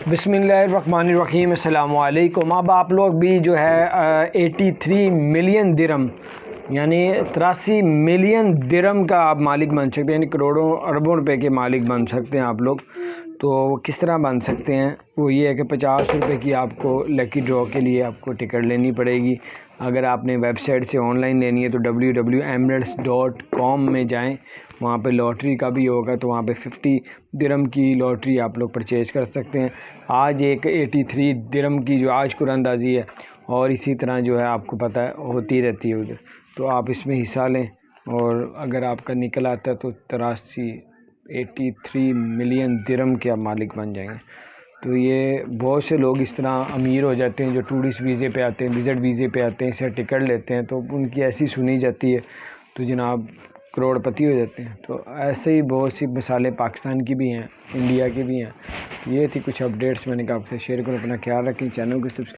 बिस्मिल्लाहिर्रहमानिर्रहीम, अस्सलाम वालेकुम। अब आप लोग भी जो है 83 मिलियन दिरहम यानी 83 मिलियन दिरहम का आप मालिक बन सकते हैं, यानी करोड़ों अरबों रुपए के मालिक बन सकते हैं आप लोग। तो किस तरह बन सकते हैं? वो ये है कि 50 रुपये की आपको लकी ड्रॉ के लिए आपको टिकट लेनी पड़ेगी। अगर आपने वेबसाइट से ऑनलाइन लेनी है तो www.emirates.com में जाएं, वहाँ पे लॉटरी का भी होगा, तो वहाँ पे 50 दिरहम की लॉटरी आप लोग परचेज़ कर सकते हैं। आज एक 83 दिरहम की जो आज कुरानंदाज़ी है, और इसी तरह जो है आपको पता है होती रहती है उधर, तो आप इसमें हिस्सा लें। और अगर आपका निकल आता है तो 83 मिलियन दिरहम के आप मालिक बन जाएंगे। तो ये बहुत से लोग इस तरह अमीर हो जाते हैं जो टूरिस्ट वीज़े पे आते हैं, विज़िट वीज़े पे आते हैं, इससे टिकट लेते हैं, तो उनकी ऐसी सुनी जाती है तो जनाब करोड़पति हो जाते हैं। तो ऐसे ही बहुत सी मिसालें पाकिस्तान की भी हैं, इंडिया की भी हैं। ये थी कुछ अपडेट्स, मैंने कहा आपसे शेयर करूं। अपना ख्याल रखें, चैनल को सब्सक्राइब